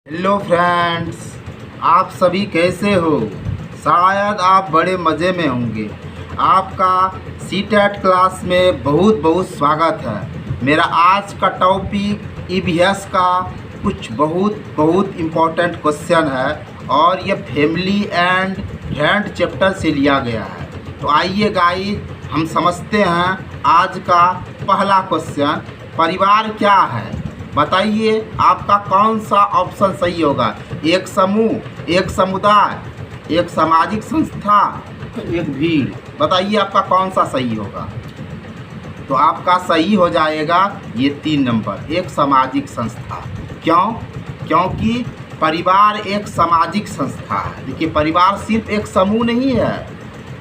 Hello friends, आप सभी कैसे हो। शायद आप बड़े मज़े में होंगे। आपका सीटेट क्लास में बहुत बहुत स्वागत है। मेरा आज का टॉपिक ईवीएस का कुछ बहुत बहुत इम्पोर्टेंट क्वेश्चन है और ये फैमिली एंड फ्रेंड चैप्टर से लिया गया है। तो आइए गाइस, हम समझते हैं आज का पहला क्वेश्चन। परिवार क्या है? बताइए आपका कौन सा ऑप्शन सही होगा। एक समूह, एक समुदाय, एक सामाजिक संस्था, एक भीड़। बताइए आपका कौन सा सही होगा। तो आपका सही हो जाएगा ये 3 नंबर, एक सामाजिक संस्था। क्यों? क्योंकि परिवार एक सामाजिक संस्था है। देखिए, परिवार सिर्फ एक समूह नहीं है,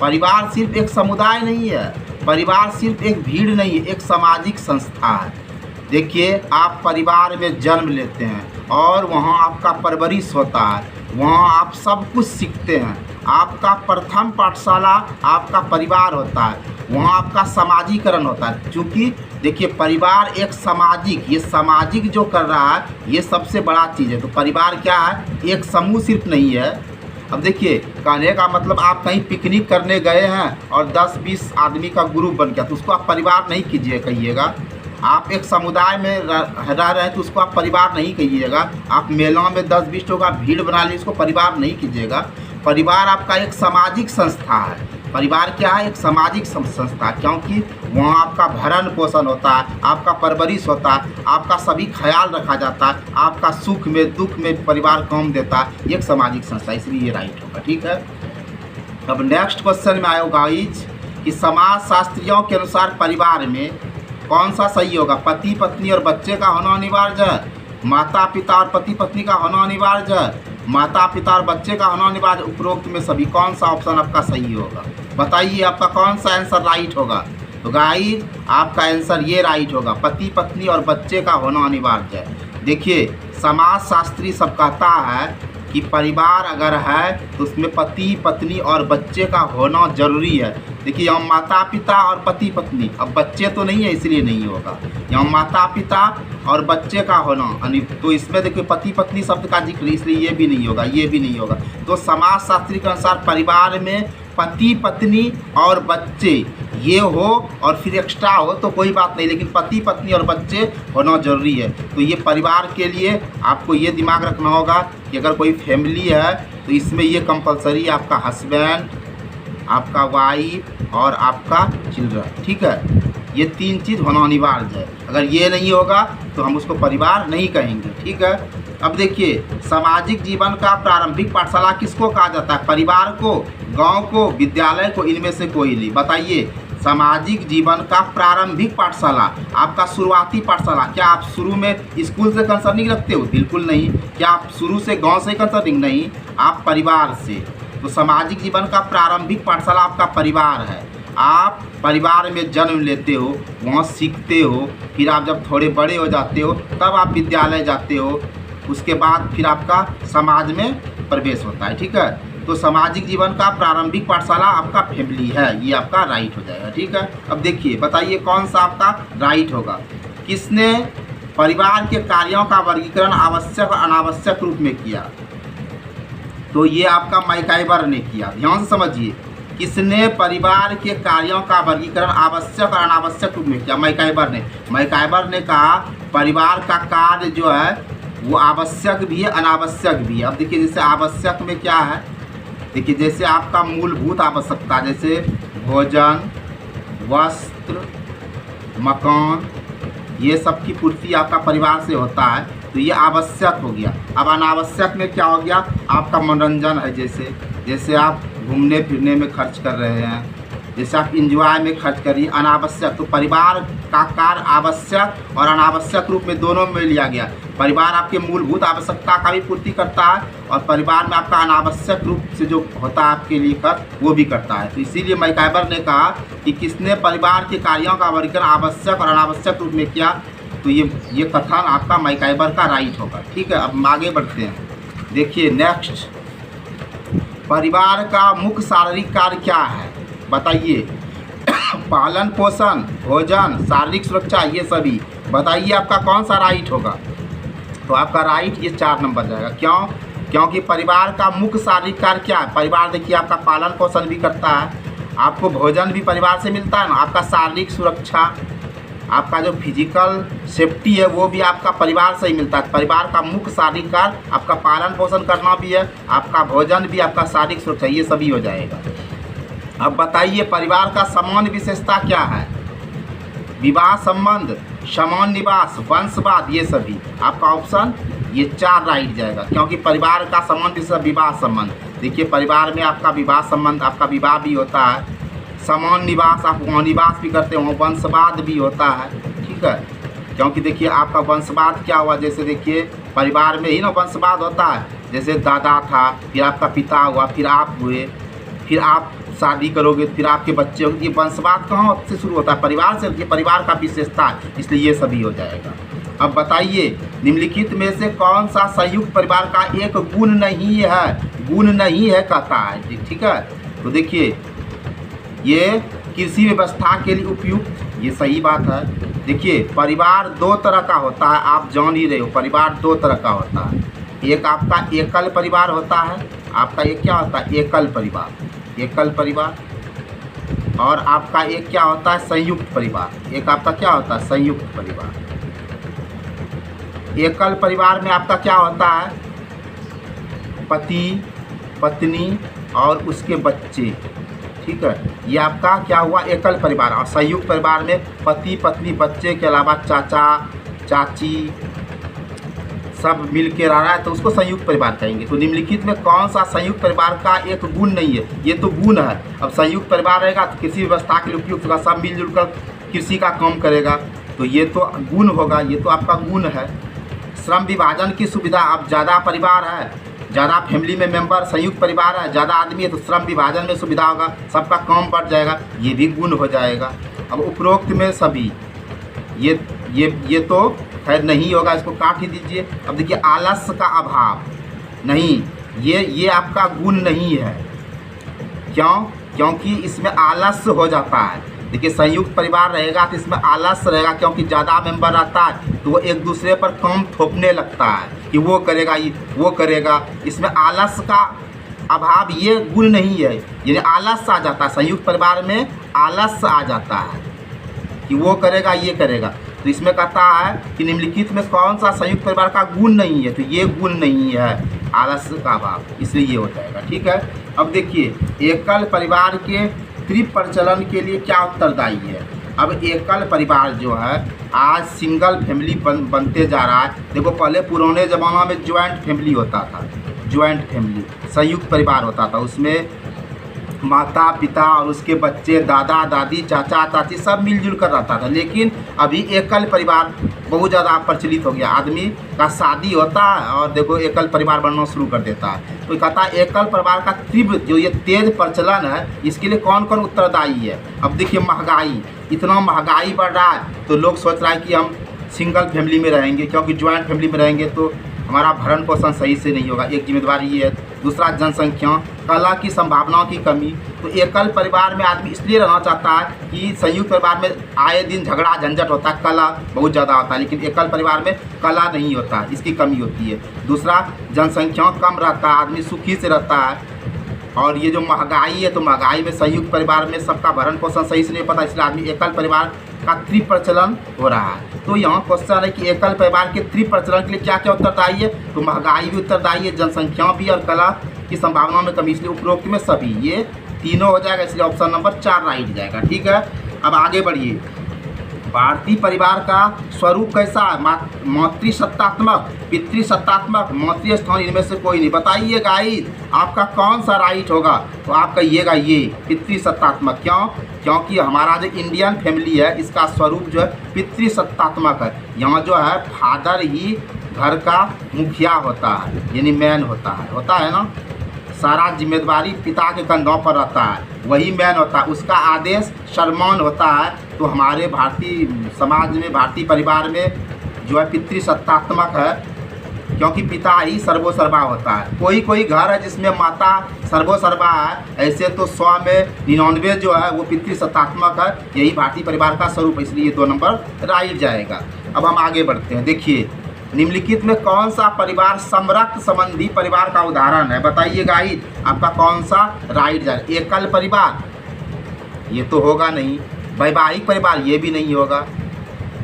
परिवार सिर्फ एक समुदाय नहीं है, परिवार सिर्फ एक भीड़ नहीं है, एक सामाजिक संस्था है। देखिए, आप परिवार में जन्म लेते हैं और वहाँ आपका परवरिश होता है, वहाँ आप सब कुछ सीखते हैं। आपका प्रथम पाठशाला आपका परिवार होता है, वहाँ आपका समाजीकरण होता है। क्योंकि देखिए, परिवार एक सामाजिक, ये सामाजिक जो कर रहा है ये सबसे बड़ा चीज़ है। तो परिवार क्या है? एक समूह सिर्फ नहीं है। अब देखिए, कहने का मतलब आप कहीं पिकनिक करने गए हैं और 10-20 आदमी का ग्रुप बन गया, तो उसको आप परिवार नहीं कीजिए कहिएगा। आप एक समुदाय में रह रहे हैं तो उसको आप परिवार नहीं कहिएगा। आप मेलों में 10-20 लोगों का भीड़ बना लीजिए, उसको परिवार नहीं कीजिएगा। परिवार आपका एक सामाजिक संस्था है। परिवार क्या है? एक सामाजिक संस्था, क्योंकि वहाँ आपका भरण पोषण होता है, आपका परवरिश होता है, आपका सभी ख्याल रखा जाता है, आपका सुख में दुख में परिवार काम देता है। एक सामाजिक संस्था, इसलिए ये राइट होगा। ठीक है। अब नेक्स्ट क्वेश्चन में आयो गाइज कि समाज शास्त्रियों के अनुसार परिवार में कौन सा सही होगा। पति पत्नी और बच्चे का होना अनिवार्य है, माता पिता और पति पत्नी का होना अनिवार्य है, माता पिता और बच्चे का होना अनिवार्य। उपरोक्त में सभी कौन सा ऑप्शन आपका सही होगा। बताइए आपका कौन सा आंसर राइट होगा। तो गाइस, आपका आंसर ये राइट होगा, पति पत्नी और बच्चे का होना अनिवार्य है। देखिए, समाज शास्त्री सब कहता है कि परिवार अगर है तो उसमें पति पत्नी और बच्चे का होना जरूरी है। देखिए, यहाँ माता पिता और पति पत्नी, अब बच्चे तो नहीं है इसलिए नहीं होगा। यहाँ माता पिता और बच्चे का होना, तो इसमें देखिए पति पत्नी शब्द का जिक्र, इसलिए ये भी नहीं होगा, ये भी नहीं होगा। तो समाज शास्त्री के अनुसार परिवार में पति पत्नी और बच्चे ये हो और फिर एक्स्ट्रा हो तो कोई बात नहीं, लेकिन पति पत्नी और बच्चे होना जरूरी है। तो ये परिवार के लिए आपको ये दिमाग रखना होगा कि अगर कोई फैमिली है तो इसमें ये कंपलसरी है, आपका हस्बैंड, आपका वाइफ और आपका चिल्ड्रन। ठीक है, ये 3 चीज़ होना अनिवार्य है। अगर ये नहीं होगा तो हम उसको परिवार नहीं कहेंगे। ठीक है। अब देखिए, सामाजिक जीवन का प्रारंभिक पाठशाला किसको कहा जाता है? परिवार को, गांव को, विद्यालय को, इनमें से कोई नहीं। बताइए, सामाजिक जीवन का प्रारंभिक पाठशाला, आपका शुरुआती पाठशाला, क्या आप शुरू में स्कूल से कंसर्निंग रखते हो? बिल्कुल नहीं। क्या आप शुरू से गांव से कंसर्निंग? नहीं, आप परिवार से। तो सामाजिक जीवन का प्रारंभिक पाठशाला आपका परिवार है। आप परिवार में जन्म लेते हो, वहाँ सीखते हो, फिर आप जब थोड़े बड़े हो जाते हो तब आप विद्यालय जाते हो, उसके बाद फिर आपका समाज में प्रवेश होता है। ठीक है। तो सामाजिक जीवन का प्रारंभिक पाठशाला आपका फैमिली है, ये आपका राइट हो जाएगा। ठीक है। अब देखिए, बताइए कौन सा आपका राइट होगा। किसने परिवार के कार्यों का वर्गीकरण आवश्यक और अनावश्यक रूप में किया? तो ये आपका मैकाइबर ने किया। ध्यान से समझिए, किसने परिवार के कार्यों का वर्गीकरण आवश्यक और अनावश्यक रूप में किया? मैकाइबर ने। मैकाइबर ने कहा परिवार का कार्य जो है वो आवश्यक भी है, अनावश्यक भी है। अब देखिए, जैसे आवश्यक में क्या है, देखिए जैसे आपका मूलभूत आवश्यकता, जैसे भोजन, वस्त्र, मकान, ये सब की पूर्ति आपका परिवार से होता है, तो ये आवश्यक हो गया। अब अनावश्यक में क्या हो गया? आपका मनोरंजन है, जैसे आप घूमने फिरने में खर्च कर रहे हैं, जैसे आप इंजॉय में खर्च करिए, अनावश्यक। तो परिवार का कार्य आवश्यक और अनावश्यक रूप में दोनों में लिया गया। परिवार आपके मूलभूत आवश्यकता का भी पूर्ति करता है और परिवार में आपका अनावश्यक रूप से जो होता है आपके लिए कर, वो भी करता है। तो इसीलिए मैकाइबर ने कहा कि किसने परिवार के कार्यों का वर्गीकरण आवश्यक और अनावश्यक रूप में किया, तो ये कथन आपका मैकाइबर का राइट होगा। ठीक है। अब आगे बढ़ते हैं। देखिए नेक्स्ट, परिवार का मुख्य शारीरिक कार्य क्या है? बताइए। पालन पोषण, भोजन, शारीरिक सुरक्षा, ये सभी। बताइए आपका कौन सा राइट होगा। तो आपका राइट ये 4 नंबर जाएगा। क्यों? क्योंकि परिवार का मुख्य शारीरिक कार्य क्या है? परिवार देखिए आपका पालन पोषण भी करता है, आपको भोजन भी परिवार से मिलता है ना, आपका शारीरिक सुरक्षा, आपका जो फिजिकल सेफ्टी है वो भी आपका परिवार से ही मिलता है। परिवार का मुख्य शारीरिक कार्य आपका पालन पोषण करना भी है, आपका भोजन भी, आपका शारीरिक सुरक्षा, ये सभी हो जाएगा। अब बताइए परिवार का सामान्य विशेषता क्या है? विवाह संबंध, समान निवास, वंशवाद, ये सभी आपका ऑप्शन ये 4 राइट जाएगा। क्योंकि परिवार का संबंध विशेषता विवाह संबंध, देखिए परिवार में आपका विवाह संबंध, आपका विवाह भी होता है, समान निवास आप वहाँ निवास भी करते हो, वंशवाद भी होता है, ठीक है। क्योंकि देखिए आपका वंशवाद क्या हुआ, जैसे देखिए परिवार में ही ना वंशवाद होता है, जैसे दादा था, फिर आपका पिता हुआ, फिर आप हुए, फिर आप शादी करोगे, फिर आपके बच्चे होंगे। ये वंशवाद कहाँ से शुरू होता है? परिवार से। ये परिवार का विशेषता है, इसलिए ये सभी हो जाएगा। अब बताइए निम्नलिखित में से कौन सा संयुक्त परिवार का एक गुण नहीं है? गुण नहीं है कहता है, ठीक है। तो देखिए ये कृषि व्यवस्था के लिए उपयुक्त, ये सही बात है। देखिए परिवार 2 तरह का होता है, आप जान ही रहे हो, परिवार 2 तरह का होता है। एक आपका एकल परिवार होता है, आपका एक क्या होता है? एकल परिवार, एकल परिवार। और आपका एक क्या होता है? संयुक्त परिवार। एक आपका क्या होता है? संयुक्त परिवार। एकल परिवार में आपका क्या होता है? पति, पत्नी और उसके बच्चे, ठीक है। ये आपका क्या हुआ? एकल परिवार। और संयुक्त परिवार में पति, पत्नी, बच्चे के अलावा चाचा, चाची सब मिल के रह रहा है, तो उसको संयुक्त परिवार कहेंगे। तो निम्नलिखित में कौन सा संयुक्त परिवार का एक गुण नहीं है? ये तो गुण है। अब संयुक्त परिवार रहेगा तो कृषि व्यवस्था के लिए उपयुक्त होगा, सब मिलजुल कर कृषि का काम करेगा, तो ये तो गुण होगा, ये तो आपका गुण है। श्रम विभाजन की सुविधा, अब ज़्यादा परिवार है, ज़्यादा फैमिली में मेंबर, संयुक्त परिवार है, ज़्यादा आदमी है, तो श्रम विभाजन में सुविधा होगा, सबका काम बढ़ जाएगा, ये भी गुण हो जाएगा। अब उपरोक्त में सभी ये तो खैर नहीं होगा, इसको काट ही दीजिए। अब देखिए आलस्य का अभाव नहीं, ये आपका गुण नहीं है। क्यों? क्योंकि इसमें आलस्य हो जाता है। देखिए संयुक्त परिवार रहेगा तो इसमें आलस्य रहेगा, क्योंकि ज़्यादा मेंबर रहता है तो वो एक दूसरे पर काम थोपने लगता है कि वो करेगा, ये वो करेगा। इसमें आलस्य का अभाव ये गुण नहीं है, यानी आलस्य आ जाता है। संयुक्त परिवार में आलस्य आ जाता है कि वो करेगा, ये करेगा। तो इसमें कहता है कि निम्नलिखित में कौन सा संयुक्त परिवार का गुण नहीं है? तो ये गुण नहीं है, आलस्य का अभाव, इसलिए ये हो जाएगा, ठीक है। अब देखिए एकल परिवार के त्रिप्रचलन के लिए क्या उत्तरदायी है? अब एकल परिवार जो है आज सिंगल फैमिली बनते जा रहा है। देखो पहले पुराने ज़माना में ज्वाइंट फैमिली होता था, ज्वाइंट फैमिली संयुक्त परिवार होता था, उसमें माता पिता और उसके बच्चे, दादा दादी, चाचा चाची सब मिलजुल कर रहता था। लेकिन अभी एकल परिवार बहुत ज़्यादा प्रचलित हो गया। आदमी का शादी होता है और देखो एकल परिवार बनना शुरू कर देता है। तो कहता है एकल परिवार का तीव्र जो ये तेज प्रचलन है, इसके लिए कौन कौन उत्तरदायी है? अब देखिए महंगाई, इतना महंगाई बढ़ रहा है तो लोग सोच रहा है कि हम सिंगल फैमिली में रहेंगे, क्योंकि ज्वाइंट फैमिली में रहेंगे तो हमारा भरण पोषण सही से नहीं होगा, एक जिम्मेदारी ये है। दूसरा जनसंख्या, कला की संभावनाओं की कमी। तो एकल परिवार में आदमी इसलिए रहना चाहता है कि संयुक्त परिवार में आए दिन झगड़ा झंझट होता है, कला बहुत ज़्यादा होता है, लेकिन एकल परिवार में कला नहीं होता, इसकी कमी होती है। दूसरा जनसंख्या कम रहता है, आदमी सुखी से रहता है। और ये जो महंगाई है, तो महंगाई में संयुक्त परिवार में सबका भरण पोषण सही से नहीं पता, इसलिए आदमी एकल परिवार का त्रिप्रचलन हो रहा है। तो यहाँ क्वेश्चन है कि एकल परिवार के त्रिप्रचलन के लिए क्या क्या उत्तरदायी है? तो महंगाई भी उत्तरदायी है, जनसंख्या भी और कला की संभावना में कमी, इसलिए उपरोक्त में सभी ये तीनों हो जाएगा, इसलिए ऑप्शन नंबर 4 राइट जाएगा, ठीक है। अब आगे बढ़िए। भारतीय परिवार का स्वरूप कैसा है? मातृसत्तात्मक, पितृसत्तात्मक, मातृस्थान, इनमें से कोई नहीं। बताइए गाइस आपका कौन सा राइट होगा? तो आप कहिएगा ये पितृसत्तात्मक। क्यों? क्योंकि हमारा जो इंडियन फैमिली है इसका स्वरूप जो है पितृसत्तात्मक है। यहाँ जो है फादर ही घर का मुखिया होता है, यानी मैन होता है ना, सारा जिम्मेदारी पिता के कंधों पर रहता है, वही मैन होता है, उसका आदेश सर्वमान्य होता है। तो हमारे भारतीय समाज में, भारतीय परिवार में जो है पितृसत्तात्मक है, क्योंकि पिता ही सर्वोसर्वा होता है। कोई घर है जिसमें माता सर्वोसर्वा है, ऐसे तो 100 में 99 जो है वो पितृसत्तात्मक है। यही भारतीय परिवार का स्वरूप है, इसलिए 2 नंबर राइट जाएगा। अब हम आगे बढ़ते हैं। देखिए निम्नलिखित में कौन सा परिवार समरक्त संबंधी परिवार का उदाहरण है? बताइए गाइस, आपका कौन सा राइट जाएगा? एकल परिवार, ये तो होगा नहीं। वैवाहिक परिवार, ये भी नहीं होगा।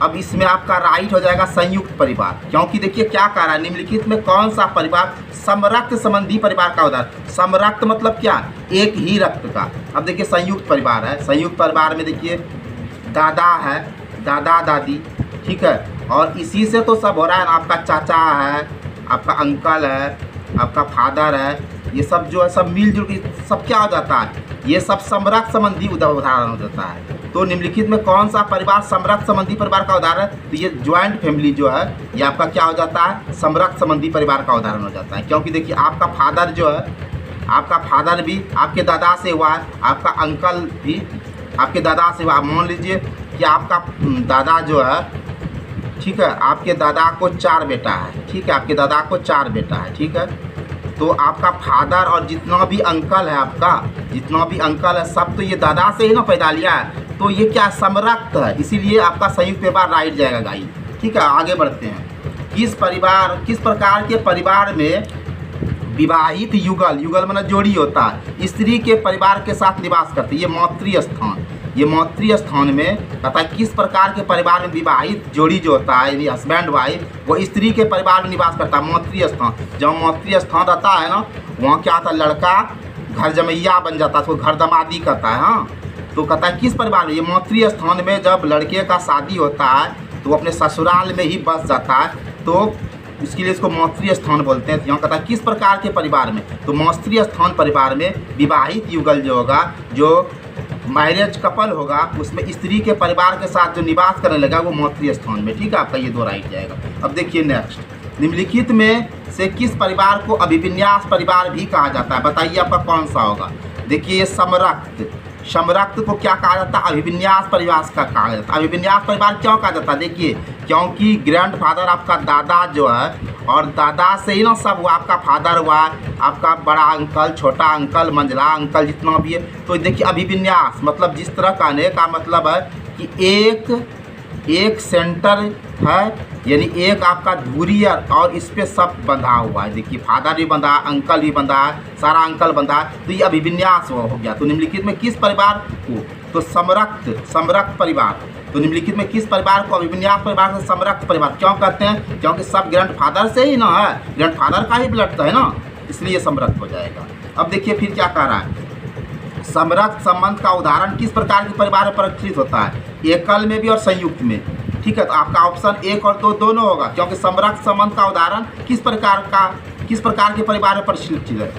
अब इसमें आपका राइट हो जाएगा संयुक्त परिवार, क्योंकि देखिए क्या कह रहा है, निम्नलिखित में कौन सा परिवार समरक्त संबंधी परिवार का उदाहरण? समरक्त मतलब क्या? एक ही रक्त का। अब देखिए संयुक्त परिवार है, संयुक्त परिवार में देखिए दादा है, दादा दादी, ठीक है, और इसी से तो सब हो रहा है ना। आपका चाचा है, आपका अंकल है, आपका फादर है, ये सब जो है सब मिलजुल के सब क्या हो जाता है, ये सब समरक्त संबंधी उदाहरण हो जाता है। तो निम्नलिखित में कौन सा परिवार समरक्त संबंधी परिवार का उदाहरण? तो ये ज्वाइंट फैमिली जो है ये आपका क्या हो जाता है? समरक्त संबंधी परिवार का उदाहरण हो जाता है। क्योंकि देखिए आपका फादर जो है, आपका फादर भी आपके दादा से हुआ है, आपका अंकल भी आपके दादा से हुआ। मान लीजिए कि आपका दादा जो है, ठीक है, आपके दादा को 4 बेटा है, ठीक है, आपके दादा को 4 बेटा है, ठीक है। तो आपका फादर और जितना भी अंकल है, आपका जितना भी अंकल है, सब तो ये दादा से ही ना पैदा लिया है। तो ये क्या समरक्त है, इसीलिए आपका संयुक्त परिवार राइट जाएगा गाइस, ठीक है। आगे बढ़ते हैं। किस प्रकार के परिवार में विवाहित युगल, युगल मतलब जोड़ी होता है, स्त्री के परिवार के साथ निवास करते हैं? ये मातृ स्थान, ये मातृ स्थान में कहता है किस प्रकार के परिवार में विवाहित जोड़ी जो होता है, यानी हस्बैंड वाइफ, वो स्त्री के परिवार में निवास करता है। मातृ स्थान, जब मातृ स्थान रहता है ना, वहाँ क्या होता है, लड़का घर जमैया बन जाता है, उसको घर दमादी कहता है। हाँ, तो कहता है किस परिवार में? ये मातृ स्थान में जब लड़के का शादी होता है तो वो अपने ससुराल में ही बस जाता है, तो इसके लिए इसको मातृ स्थान बोलते हैं। तो यहाँ कहता है किस प्रकार के परिवार में? तो मातृ स्थान परिवार में विवाहित युगल जो होगा, जो मैरिज कपल होगा, उसमें स्त्री के परिवार के साथ जो निवास करने लगा वो मातृ स्थान में, ठीक है। आपका ये 2 राइट जाएगा। अब देखिए नेक्स्ट, निम्नलिखित में से किस परिवार को अभिविन्यास परिवार भी कहा जाता है? बताइए आपका कौन सा होगा? देखिए ये समरक्त, समरक्त को क्या कहा जाता है? अभिविन्यास परिवार का कहा जाता है। अभिविन्यास परिवार क्यों कहा जाता है? देखिए क्योंकि ग्रैंड फादर आपका दादा जो है, और दादा से ही ना सब हुआ, आपका फादर हुआ, आपका बड़ा अंकल, छोटा अंकल, मंझला अंकल, जितना भी है। तो देखिए अभिविन्यास मतलब जिस तरह कहने का मतलब है कि एक सेंटर है, यानी एक आपका धुरी है और इस पे सब बंधा हुआ है। देखिए फादर भी बंधा है, अंकल भी बंधा है, सारा अंकल बंधा है, तो ये अभिविन्यास हो गया। तो निम्नलिखित में किस परिवार को? तो समरक्त परिवार। तो निम्नलिखित में किस परिवार को अभिविन्यास परिवार से समरक्त परिवार क्यों कहते हैं? क्योंकि सब ग्रैंड फादर से ही ना है, ग्रैंड फादर का ही ब्लड है ना, इसलिए समरक्त हो जाएगा। अब देखिए फिर क्या कह रहा है, समरक्त संबंध का उदाहरण किस प्रकार के परिवार में परिलक्षित होता है? एकल में भी और संयुक्त में, ठीक है। तो आपका ऑप्शन 1 और 2 दोनों होगा, क्योंकि समरक्त संबंध का उदाहरण किस प्रकार के परिवार में परिलक्षित है?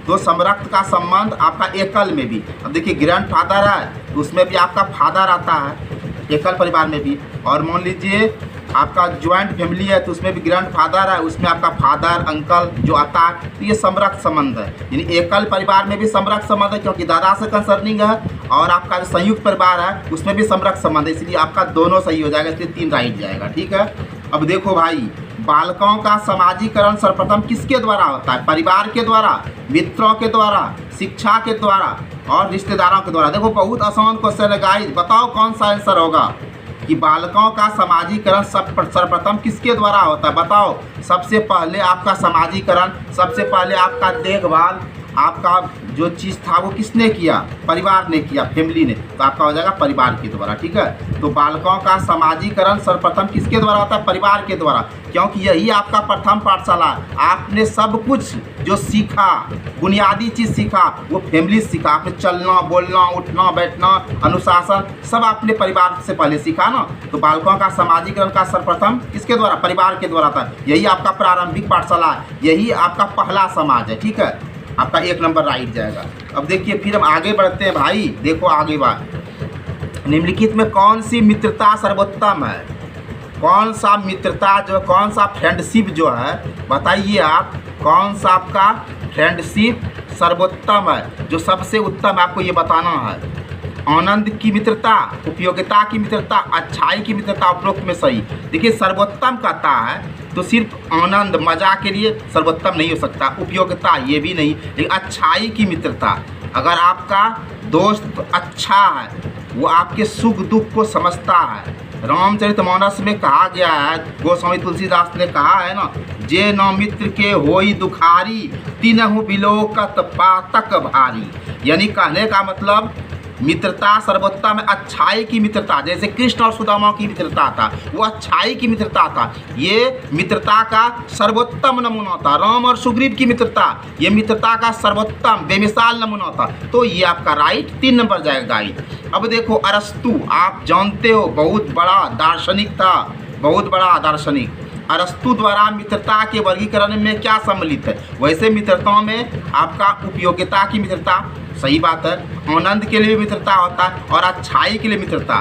तो समरक्त का संबंध आपका एकल में भी। अब देखिए ग्रैंड फादर है तो उसमें भी आपका फादर आता है, एकल परिवार में भी। और मान लीजिए आपका ज्वाइंट फैमिली है तो उसमें भी ग्रैंड फादर है, उसमें आपका फादर अंकल जो आता है, तो ये समरक्त संबंध है। यानी एकल परिवार में भी समरक्त संबंध है क्योंकि दादा से कंसर्निंग है, और आपका जो संयुक्त परिवार है उसमें भी समरक्त संबंध है, इसलिए आपका दोनों सही हो जाएगा, इसलिए 3 राइट जाएगा, ठीक है। अब देखो भाई, बालकों का समाजीकरण सर्वप्रथम किसके द्वारा होता है? परिवार के द्वारा, मित्रों के द्वारा, शिक्षा के द्वारा और रिश्तेदारों के द्वारा। देखो बहुत आसान क्वेश्चन है गाइस, बताओ कौन सा आंसर होगा कि बालकों का समाजीकरण सर्वप्रथम किसके द्वारा होता है? बताओ। सबसे पहले आपका समाजीकरण, सबसे पहले आपका देखभाल, आपका जो चीज़ था वो किसने किया? परिवार ने किया, फैमिली ने, तो आपका हो जाएगा परिवार के द्वारा, ठीक है। तो बालकों का समाजीकरण सर्वप्रथम किसके द्वारा होता है? परिवार के द्वारा, क्योंकि यही आपका प्रथम पाठशाला। आपने सब कुछ जो सीखा, बुनियादी चीज़ सीखा, वो फैमिली से सीखा। आपने चलना, बोलना, उठना, बैठना, अनुशासन सब आपने परिवार से पहले सीखा ना। तो बालकों का समाजीकरण का सर्वप्रथम किसके द्वारा? परिवार के द्वारा था। यही आपका प्रारंभिक पाठशाला है, यही आपका पहला समाज है, ठीक है। आपका 1 नंबर राइट जाएगा। अब देखिए फिर हम आगे बढ़ते हैं भाई, देखो आगे बात, निम्नलिखित में कौन सी मित्रता सर्वोत्तम है? कौन सा मित्रता जो, कौन सा फ्रेंडशिप जो है, बताइए आप, कौन सा आपका फ्रेंडशिप सर्वोत्तम है, जो सबसे उत्तम आपको ये बताना है। आनंद की मित्रता, उपयोगिता की मित्रता, अच्छाई की मित्रता, उपरोक्त में सही। देखिए सर्वोत्तम कहता है तो सिर्फ आनंद मजा के लिए सर्वोत्तम नहीं हो सकता, उपयोगिता ये भी नहीं, लेकिन अच्छाई की मित्रता, अगर आपका दोस्त अच्छा है, वो आपके सुख दुख को समझता है, रामचरितमानस में कहा गया है, गोस्वामी तुलसीदास ने कहा है ना, जे न मित्र के होई दुखारी तीनहु बिलोकत पातक भारी। यानी कहने का मतलब मित्रता सर्वोत्तम, अच्छाई की मित्रता, जैसे कृष्ण और सुदामा की मित्रता था, वो अच्छाई की मित्रता था। ये मित्रता का सर्वोत्तम नमूना था। राम और सुग्रीव की मित्रता, ये मित्रता का सर्वोत्तम बेमिसाल नमूना था। तो ये आपका राइट 3 नंबर जाएगा गाइड। अब देखो अरस्तु, आप जानते हो बहुत बड़ा दार्शनिक था, बहुत बड़ा दार्शनिक। अरस्तु द्वारा मित्रता के वर्गीकरण में क्या सम्मिलित है? वैसे मित्रताओं में आपका उपयोगिता की मित्रता, सही बात है, आनंद के लिए मित्रता होता है और अच्छाई के लिए मित्रता,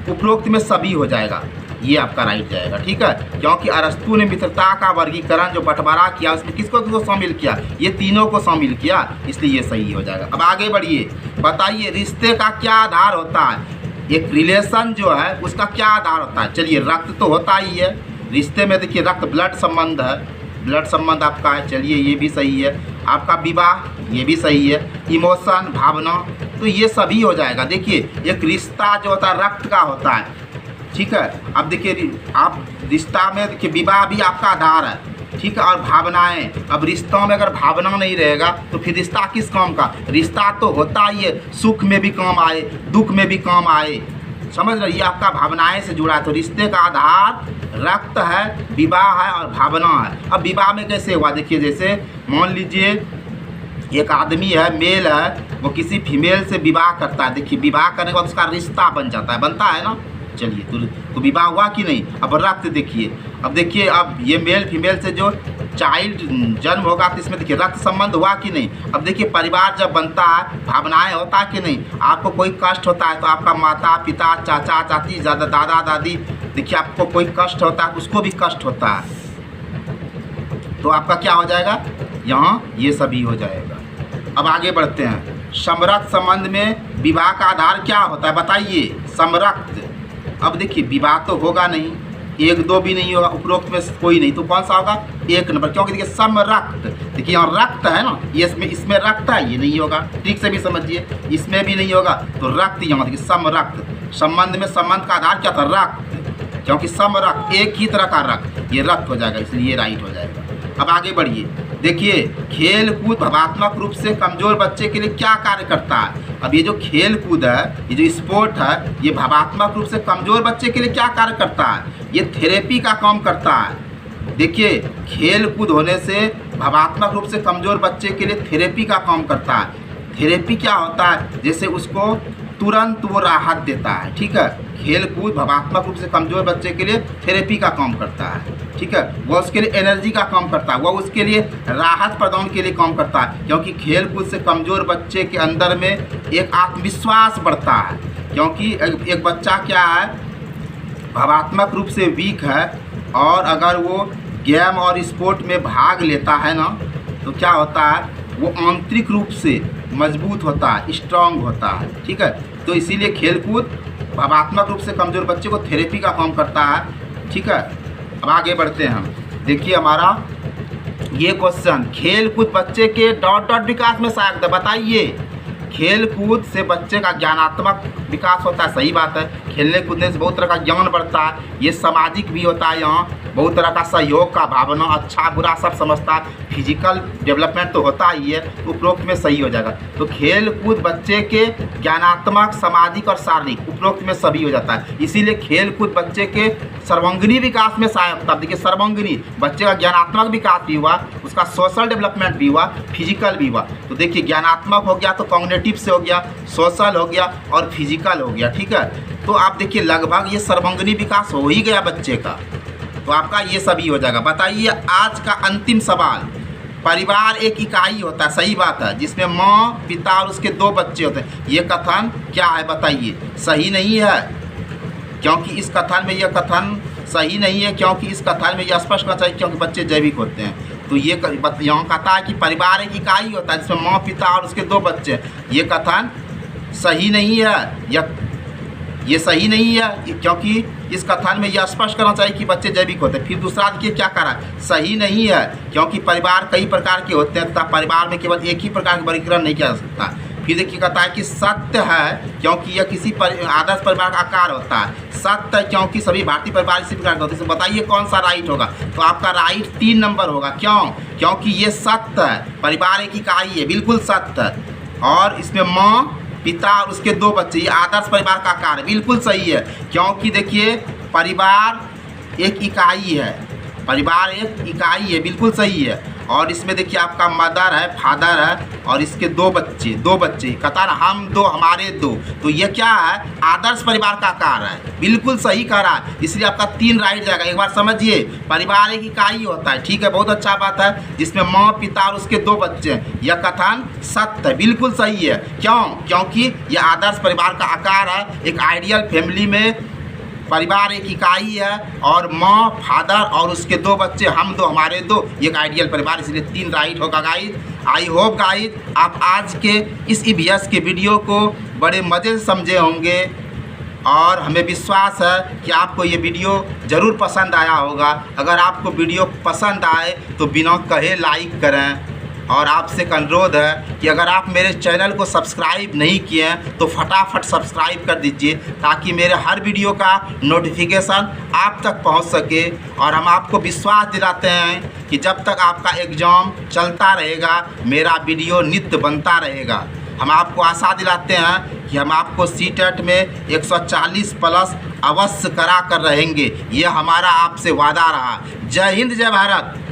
उपरोक्त में सभी हो जाएगा, ये आपका राइट जाएगा। ठीक है, क्योंकि अरस्तु ने मित्रता का वर्गीकरण जो बंटवारा किया उसमें किसको किसको शामिल किया? ये तीनों को शामिल किया, इसलिए ये सही हो जाएगा। अब आगे बढ़िए, बताइए रिश्ते का क्या आधार होता है? एक रिलेशन जो है उसका क्या आधार होता है? चलिए रक्त तो होता ही है रिश्ते में, देखिए रक्त ब्लड संबंध है, ब्लड संबंध आपका है, चलिए ये भी सही है। आपका विवाह, ये भी सही है। इमोशन, भावना, तो ये सभी हो जाएगा। देखिए एक रिश्ता जो होता है रक्त का होता है, ठीक है। अब देखिए आप रिश्ता में देखिए विवाह भी आपका आधार है, ठीक है, और भावनाएं। अब रिश्तों में अगर भावना नहीं रहेगा तो फिर रिश्ता किस काम का? रिश्ता तो होता ही है, सुख में भी काम आए, दुख में भी काम आए, समझ रहे? ये आपका भावनाएं से जुड़ा है। तो रिश्ते का आधार रक्त है, विवाह है और भावना है। अब विवाह में कैसे हुआ? देखिए जैसे मान लीजिए एक आदमी है, मेल है, वो किसी फीमेल से विवाह करता है। देखिए विवाह करने के बाद उसका रिश्ता बन जाता है, बनता है ना। चलिए तो विवाह हुआ कि नहीं? अब रक्त देखिए, अब देखिए अब ये मेल फीमेल से जो चाइल्ड जन्म होगा तो इसमें देखिए रक्त संबंध हुआ कि नहीं। अब देखिए परिवार जब बनता है भावनाएं होता है कि नहीं। आपको कोई कष्ट होता है तो आपका माता पिता, चाचा चाची, दादा दादी, देखिए आपको कोई कष्ट होता है उसको भी कष्ट होता है, तो आपका क्या हो जाएगा? यहाँ ये सभी हो जाएगा। अब आगे बढ़ते हैं। समरक्त संबंध में विवाह का आधार क्या होता है बताइए? समरक्त। अब देखिए विवाह तो होगा नहीं, 1 2 भी नहीं होगा, उपरोक्त में कोई नहीं, तो कौन सा होगा? 1 नंबर। क्योंकि देखिए समरक्त, देखिए यहाँ रक्त है ना, ये इसमें रक्त है, ये नहीं होगा, ठीक से भी समझिए, इसमें भी नहीं होगा, तो रक्त यहाँ देखिए समरक्त। संबंध में संबंध का आधार क्या था? रक्त, क्योंकि समरक्त एक ही तरह का रक्त, ये रक्त हो जाएगा, इसलिए ये राइट हो जाएगा। अब आगे बढ़िए, देखिए खेल कूद भावनात्मक रूप से कमजोर बच्चे के लिए क्या कार्य करता है? अब ये जो खेल कूद है, ये जो स्पोर्ट है, ये भावनात्मक रूप से कमजोर बच्चे के लिए क्या कार्य करता है? ये थेरेपी का काम करता है। देखिए खेल कूद होने से भावनात्मक रूप से कमजोर बच्चे के लिए थेरेपी का काम करता है। थेरेपी क्या होता है? जैसे उसको तुरंत वो राहत देता है, ठीक है। खेल कूद भावनात्मक रूप से कमजोर बच्चे के लिए थेरेपी का काम करता है, ठीक है। वह उसके लिए एनर्जी का काम करता है, वह उसके लिए राहत प्रदान के लिए काम करता है, क्योंकि खेल कूद से कमजोर बच्चे के अंदर में एक आत्मविश्वास बढ़ता है। क्योंकि एक बच्चा क्या है, भावनात्मक रूप से वीक है, और अगर वो गेम और स्पोर्ट में भाग लेता है ना, तो क्या होता है? वो आंतरिक रूप से मजबूत होता है, स्ट्रांग होता है, ठीक है। तो इसीलिए खेलकूद भावनात्मक रूप से कमज़ोर बच्चे को थेरेपी का काम करता है, ठीक है। अब आगे बढ़ते हैं हम। देखिए हमारा ये क्वेश्चन, खेल कूद बच्चे के डॉट डॉट विकास में सहायक था, बताइए। खेल कूद से बच्चे का ज्ञानात्मक विकास होता है, सही बात है। खेलने कूदने से बहुत तरह का ज्ञान बढ़ता है, ये सामाजिक भी होता है, यहाँ बहुत तरह का सहयोग का भावना, अच्छा बुरा सब समझता है, फिजिकल डेवलपमेंट तो होता ही है, उपरोक्त में सही हो जाएगा। तो खेल कूद बच्चे के ज्ञानात्मक, सामाजिक और शारीरिक, उपरोक्त में सभी हो जाता है। इसीलिए खेल कूद बच्चे के सर्वांगीणी विकास में सहायक होता है। देखिए सर्वांगीणी, बच्चे का ज्ञानात्मक विकास भी हुआ, उसका सोशल डेवलपमेंट भी हुआ, फिजिकल भी हुआ। तो देखिए ज्ञानात्मक हो गया तो कॉग्निटिव से हो गया, सोशल हो गया और फिजिकल हो गया, ठीक है। तो आप देखिए लगभग ये सर्वांगीणी विकास हो ही गया बच्चे का, तो आपका ये सभी हो जाएगा। बताइए आज का अंतिम सवाल, परिवार एक इकाई होता है, सही बात है, जिसमें माँ पिता और उसके 2 बच्चे होते हैं, ये कथन क्या है बताइए? सही नहीं है, क्योंकि इस कथन में यह कथन सही नहीं है, क्योंकि इस कथन में यह स्पष्ट होना चाहिए क्योंकि बच्चे जैविक होते हैं। तो ये यहाँ कहता है कि परिवार एक इकाई होता है जिसमें माँ पिता और उसके 2 बच्चे, ये कथन सही नहीं है, ये सही नहीं है, क्योंकि इस कथन में यह स्पष्ट करना चाहिए कि बच्चे जैविक होते हैं। फिर दूसरा देखिए क्या कह रहा है, सही नहीं है, क्योंकि परिवार कई प्रकार के होते हैं तथा परिवार में केवल एक ही प्रकार का वर्गीकरण नहीं किया जा सकता। फिर देखिए कहता है कि सत्य है, क्योंकि यह किसी आदर्श परिवार का आकार होता है। सत्य है, क्योंकि सभी भारतीय परिवार इसी प्रकार होते हैं। तो बताइए कौन सा राइट होगा। तो आपका राइट 3 नंबर होगा। क्यों? क्योंकि ये सत्य है, परिवार एक इकाई है, बिल्कुल सत्य है। और इसमें माँ, पिता और उसके 2 बच्चे, ये आदर्श परिवार का आकार है, बिल्कुल सही है। क्योंकि देखिए परिवार एक इकाई है, परिवार एक इकाई है, बिल्कुल सही है। और इसमें देखिए आपका मदर है, फादर है और इसके 2 बच्चे कतार, हम 2 हमारे 2। तो ये क्या है? आदर्श परिवार का आकार है, बिल्कुल सही कह रहा है। इसलिए आपका 3 राइट जाएगा। एक बार समझिए, परिवार एक इकाई होता है, ठीक है, बहुत अच्छा बात है, जिसमें माँ, पिता और उसके 2 बच्चे हैं। यह कथन सत्य है, बिल्कुल सही है। क्यों? क्योंकि यह आदर्श परिवार का आकार है। एक आइडियल फैमिली में परिवार एक इकाई है और माँ, फादर और उसके 2 बच्चे, हम 2 हमारे 2, ये एक आइडियल परिवार, इसलिए 3 राइट होगा गाइज। आई होप गाइज आप आज के इस ईवीएस के वीडियो को बड़े मज़े से समझे होंगे और हमें विश्वास है कि आपको ये वीडियो ज़रूर पसंद आया होगा। अगर आपको वीडियो पसंद आए तो बिना कहे लाइक करें। और आपसे एक अनुरोध है कि अगर आप मेरे चैनल को सब्सक्राइब नहीं किए हैं तो फटाफट सब्सक्राइब कर दीजिए, ताकि मेरे हर वीडियो का नोटिफिकेशन आप तक पहुंच सके। और हम आपको विश्वास दिलाते हैं कि जब तक आपका एग्ज़ाम चलता रहेगा मेरा वीडियो नित्य बनता रहेगा। हम आपको आशा दिलाते हैं कि हम आपको सीटेट में 140 प्लस अवश्य करा कर रहेंगे। ये हमारा आपसे वादा रहा। जय हिंद, जय भारत।